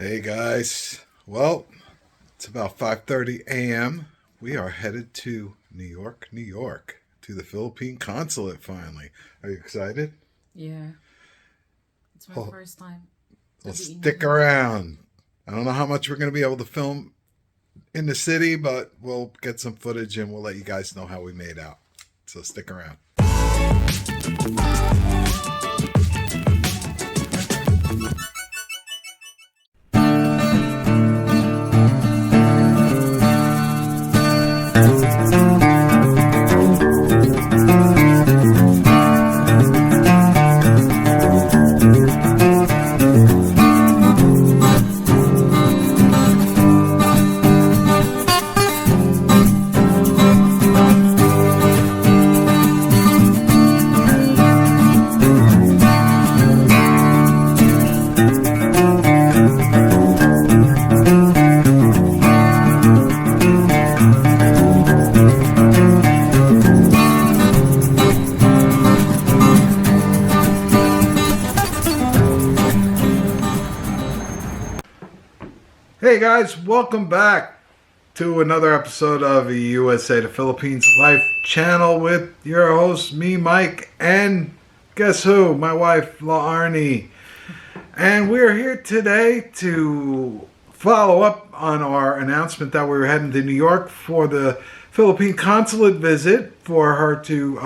Hey guys, well, it's about 5:30 a.m. We are headed to New York, New York, to the Philippine Consulate finally. Are you excited? Yeah, it's my Well, first time to well be in stick New York. around. I don't know how much we're going to be able to film in the city, but we'll get some footage and we'll let you guys know how we made out. So stick around. Hey guys, welcome back to another episode of the USA to Philippines Life channel with your host, me, Mike, and guess who? My wife, Laarni. And we're here today to follow up on our announcement that we were heading to New York for the Philippine Consulate visit for her to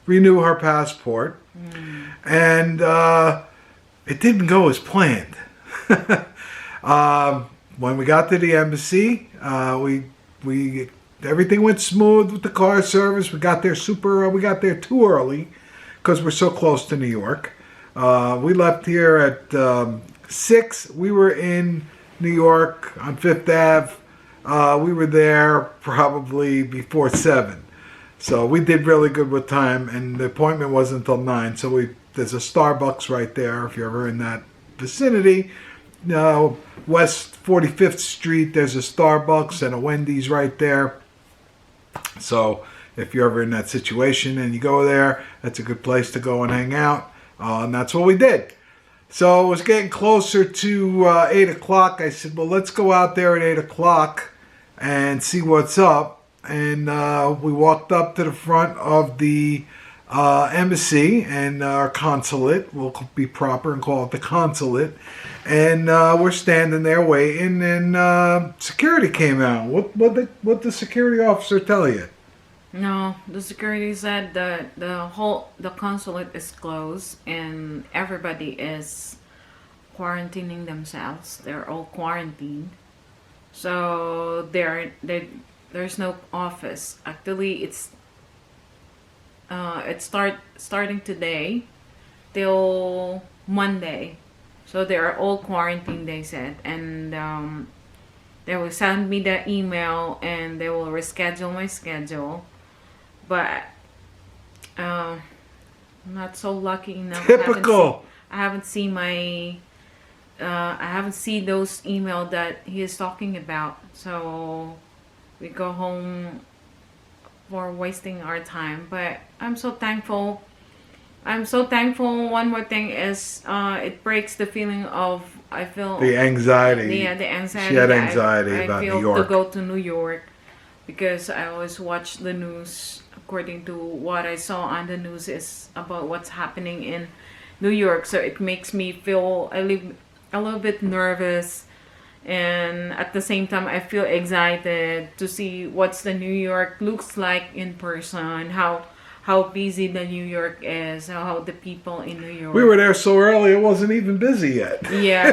renew her passport. And it didn't go as planned. When we got to the embassy, we everything went smooth with the car service. We got there too early because we're so close to New York. We left here at 6. We were in New York on Fifth Ave. We were there probably before 7. So we did really good with time, and the appointment wasn't until 9. So there's a Starbucks right there if you're ever in that vicinity. West 45th Street, there's a Starbucks and a Wendy's right there. So if you're ever in that situation and you go there, that's a good place to go and hang out. And that's what we did. So it was getting closer to 8 o'clock. I said, well, let's go out there at 8 o'clock and see what's up. And we walked up to the front of the embassy and our consulate. We'll be proper and call it the consulate. And we're standing there waiting, and security came out. What the security officer tell you? No, the security said that the consulate is closed and everybody is quarantining themselves. They're all quarantined, so there's no office. Actually, starting today till Monday. So they are all quarantined, they said, and they will send me the email and they will reschedule my schedule. But I'm not so lucky enough. Typical. I haven't seen those email that he is talking about. So we go home for wasting our time. But I'm so thankful. One more thing is, it breaks the feeling of I feel The anxiety. Yeah, the anxiety. She had anxiety I about feel New York. to go to New York because I always watch the news. According to what I saw on the news is about what's happening in New York, so it makes me feel a little bit nervous, and at the same time I feel excited to see what's the New York looks like in person, how busy the New York is, how the people in New York. We were there so early it wasn't even busy yet. Yeah,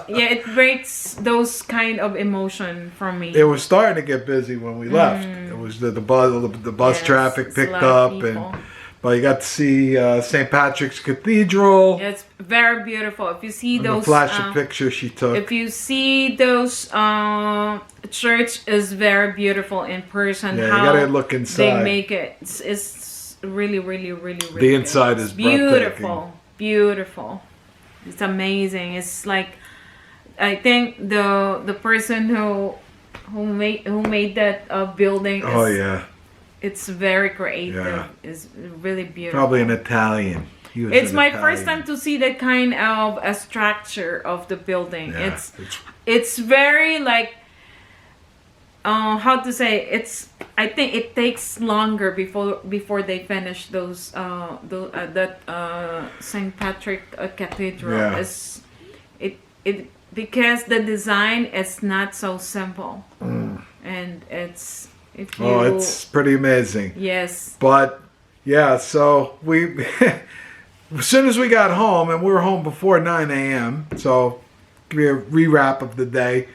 it breaks those kind of emotion from me. It was starting to get busy when we left. It was the bus Yes, traffic it's a picked lot of up, and people. but you got to see St. Patrick's Cathedral. It's very beautiful. If you see And those the flash of pictures she took. if you see those church is very beautiful in person. Yeah, you how gotta look inside. they make it. It's really, really, really, really The good. inside It's is breathtaking. beautiful. It's amazing. It's like, I think the person who made that building is, Oh yeah, it's very creative. Yeah. It's really beautiful. probably an Italian. It's my first time to see that kind of a structure of the building. Yeah, It's very like how to say, it's, I think it takes longer before they finish those that St. Patrick Cathedral. Yeah. Is it because the design is not so simple, and it's, if you, it's pretty amazing. yes, But yeah, so we as soon as we got home, and we were home before 9 a.m. So give me a rewrap of the day.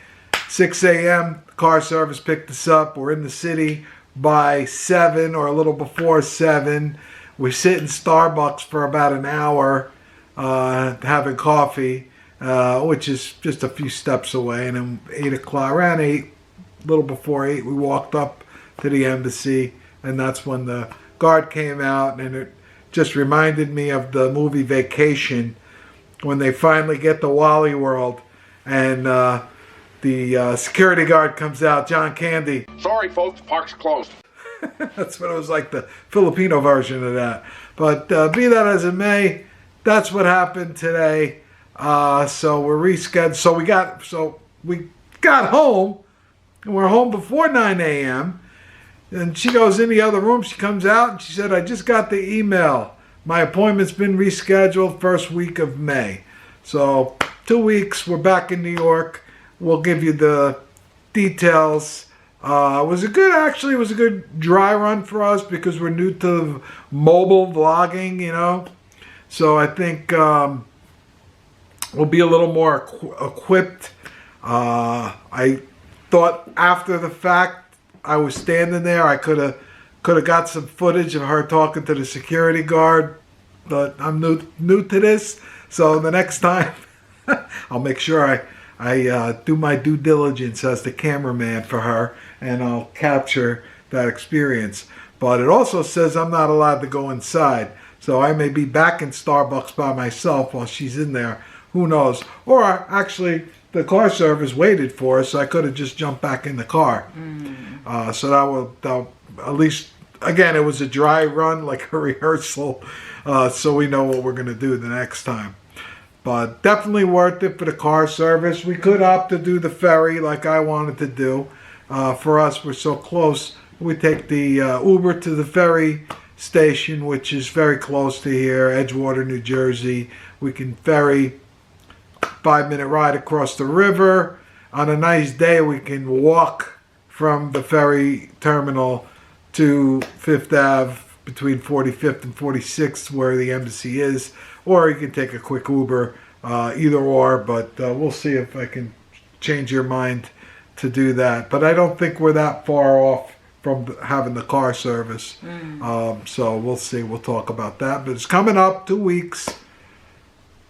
6 a.m. car service picked us up. We're in the city by 7 or a little before 7. We sit in Starbucks for about an hour having coffee, which is just a few steps away. And then 8 o'clock, around 8, a little before 8, we walked up to the embassy. And that's when the guard came out. And it just reminded me of the movie Vacation, when they finally get to Wally World. And the security guard comes out, John Candy. Sorry, folks, park's closed. That's what it was like, the Filipino version of that. But be that as it may, that's what happened today. So we're rescheduled. So we got home, and we're home before 9 a.m. And she goes in the other room. She comes out and she said, "I just got the email. My appointment's been rescheduled first week of May." So 2 weeks. We're back in New York. We'll give you the details. It was a good dry run for us because we're new to mobile vlogging, you know. So I think we'll be a little more equipped. I thought after the fact, I was standing there, I could have got some footage of her talking to the security guard, but I'm new to this, so the next time I'll make sure I do my due diligence as the cameraman for her, and I'll capture that experience. But it also says I'm not allowed to go inside, so I may be back in Starbucks by myself while she's in there. Who knows? Or actually, the car service waited for us, so I could have just jumped back in the car. So that will at least, again, it was a dry run, like a rehearsal, so we know what we're going to do the next time. But definitely worth it for the car service. We could opt to do the ferry like I wanted to do. For us, we're so close. We take the Uber to the ferry station, which is very close to here, Edgewater, New Jersey. We can ferry 5-minute ride across the river. On a nice day, we can walk from the ferry terminal to Fifth Ave between 45th and 46th, where the embassy is. Or you can take a quick Uber, either or, but we'll see if I can change your mind to do that. But I don't think we're that far off from having the car service. So we'll see. We'll talk about that. But it's coming up, 2 weeks.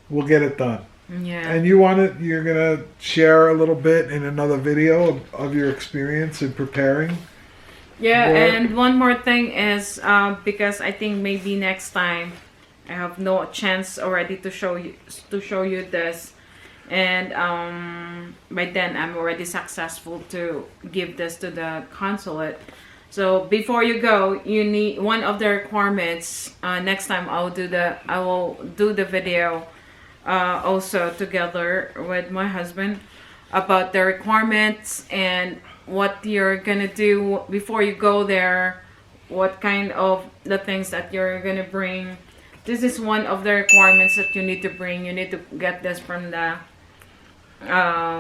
We'll get it done. yeah. And you're going to share a little bit in another video of your experience in preparing? Yeah, Or- and one more thing is because I think maybe next time I have no chance already to show you this, and by then I'm already successful to give this to the consulate. So before you go, you need one of the requirements. Next time I will do the video also together with my husband about the requirements and what you're gonna do before you go there, what kind of the things that you're gonna bring. This is one of the requirements that you need to bring. You need to get this from the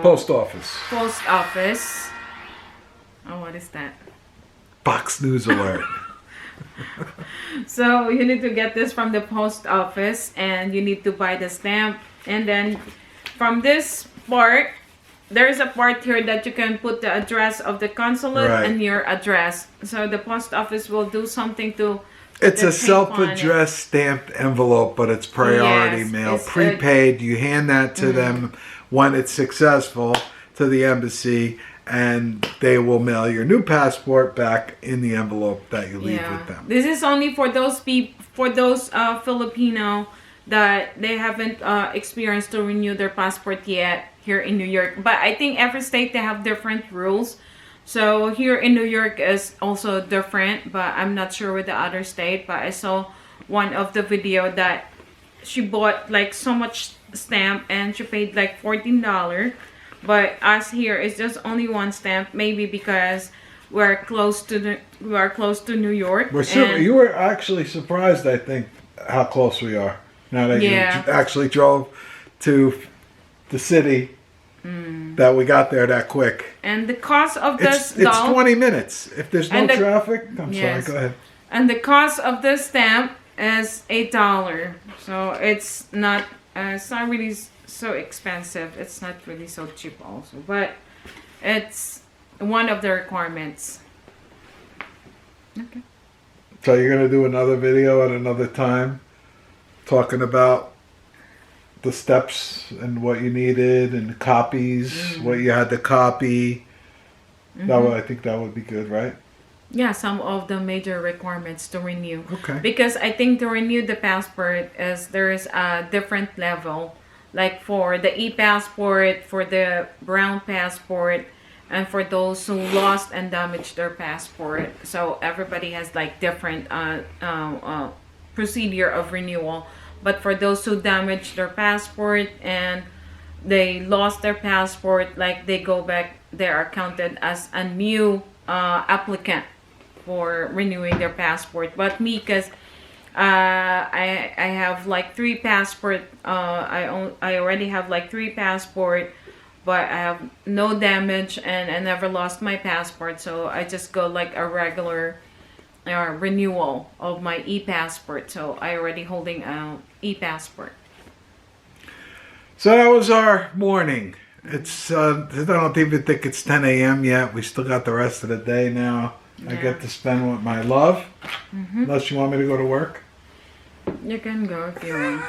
Post office. post office. Oh, what is that? Fox News alert. So you need to get this from the post office, and you need to buy the stamp. And then from this part, there's a part here that you can put the address of the consulate Right. and your address. So the post office will do something to. It's the a tape on it. self-addressed stamped envelope, but it's priority Yes, mail, it's a- prepaid. You hand that to them when it's successful to the embassy, and they will mail your new passport back in the envelope that you leave with them. This is only for those Filipino that they haven't experienced to renew their passport yet here in New York. But I think every state they have different rules. So here in New York is also different, but I'm not sure with the other state. But I saw one of the video that she bought like so much stamp and she paid like $14. But us here it's just only one stamp, maybe because we are close to New York. You were actually surprised, I think, how close we are. Now that you actually drove to the city, that we got there that quick. And the cost of this it's 20 minutes. If there's no traffic, I'm sorry, go ahead. And the cost of this stamp is $8. So it's not really so expensive. It's not really so cheap also, but it's one of the requirements. Okay. So you're going to do another video at another time talking about the steps and what you needed and the copies, what you had to copy. I think that would be good, right? Yeah, some of the major requirements to renew. Okay. Because I think to renew the passport there is a different level. Like for the e-passport, for the brown passport, and for those who lost and damaged their passport. So everybody has like different procedure of renewal. But for those who damaged their passport and they lost their passport, like they go back, they are counted as a new applicant for renewing their passport. But me, because I have like 3 passport, I already have like 3 passport, but I have no damage and I never lost my passport, so I just go like a regular renewal of my e-passport. So I already holding a e-passport. So that was our morning. It's I don't even think it's 10 a.m. yet. We still got the rest of the day now. I get to spend with my love. Unless you want me to go to work. You can go if you want.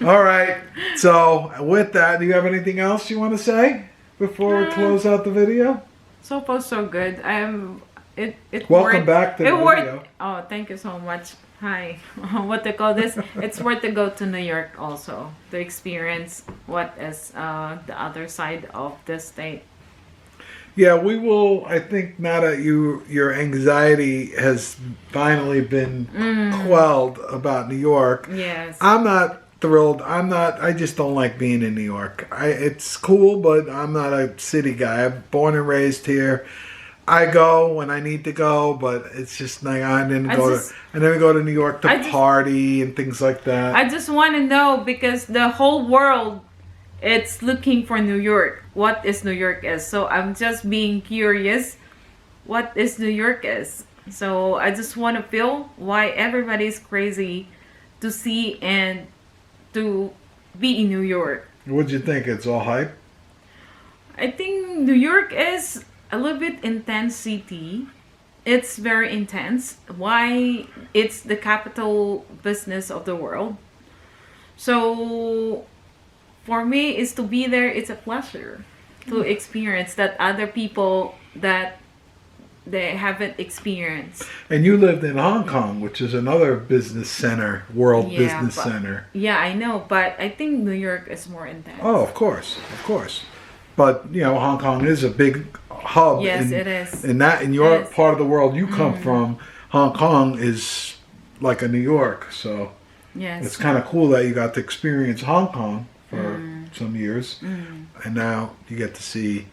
All right. So with that, do you have anything else you want to say before we close out the video? So far, so good. Welcome back to the video. Worked. Oh, thank you so much. Hi. What they call this? It's worth to go to New York also to experience what is the other side of the state. Yeah, we will. I think now that your anxiety has finally been quelled about New York. Yes. I'm not thrilled. I just don't like being in New York. It's cool, but I'm not a city guy. I'm born and raised here. I go when I need to go, but it's just like I never go to New York to party and things like that. I just want to know, because the whole world it's looking for New York. What is New York is? So I'm just being curious. What is New York is? So I just want to feel why everybody's crazy to see and to be in New York. What'd you think? It's all hype? I think New York is a little bit intense city. It's very intense. Why? It's the capital business of the world. So for me, is to be there. It's a pleasure to experience that other people that they haven't experienced. And you lived in Hong Kong, which is another business center, world business center. Yeah, I know, but I think New York is more intense. Oh, of course. But Hong Kong is a big hub. Yes, it is. In your part of the world you come from, Hong Kong is like a New York. So it's kind of cool that you got to experience Hong Kong for some years, and now you get to see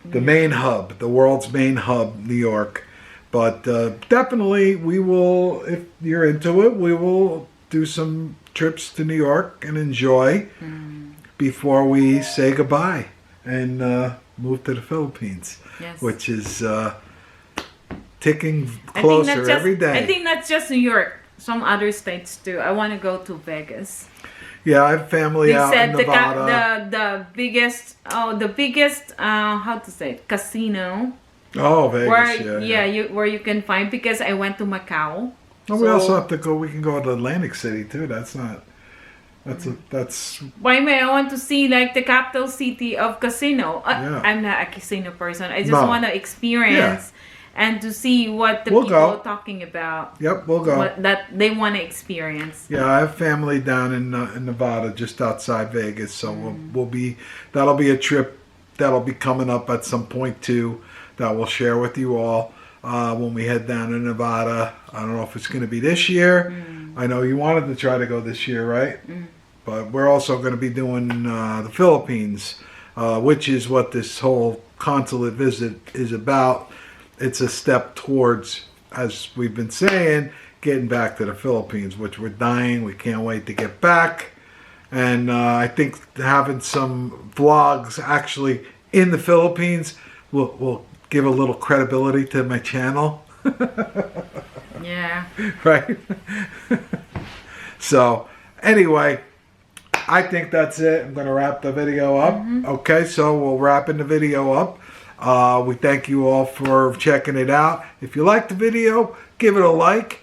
the main hub, the world's main hub, New York. But definitely, we will, if you're into it, we will do some trips to New York and enjoy before we say goodbye and move to the Philippines, which is ticking closer every day. I think not just New York, some other states too. I want to go to Vegas. Yeah, I have family out in Nevada. The biggest how to say it, casino. Oh, Vegas, where you can find, because I went to Macau. Oh, we also have to go. We can go to Atlantic City too. That's. Why may I want to see like the capital city of casino? I'm not a casino person. I just want to experience. And to see what the people are talking about. Yep, we'll go. What that they want to experience. Yeah, I have family down in Nevada, just outside Vegas, so that'll be a trip that'll be coming up at some point too, that we'll share with you all when we head down to Nevada. I don't know if it's going to be this year, I know you wanted to try to go this year, right? But we're also going to be doing the Philippines, which is what this whole consulate visit is about. It's a step towards, as we've been saying, getting back to the Philippines, which we're dying. We can't wait to get back. And I think having some vlogs actually in the Philippines will give a little credibility to my channel. Yeah. Right? So, anyway, I think that's it. I'm going to wrap the video up. Okay, so we'll wrapping the video up. We thank you all for checking it out. If you like the video, give it a like.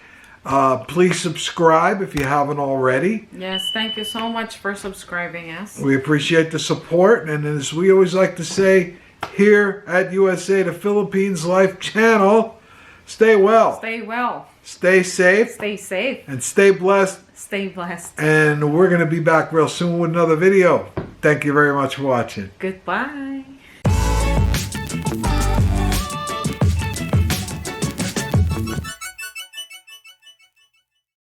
Please subscribe if you haven't already. Yes, thank you so much for subscribing us. We appreciate the support. And as we always like to say here at USA, the Philippines Life channel, stay well. Stay well. Stay safe. Stay safe. And stay blessed. Stay blessed. And we're going to be back real soon with another video. Thank you very much for watching. Goodbye.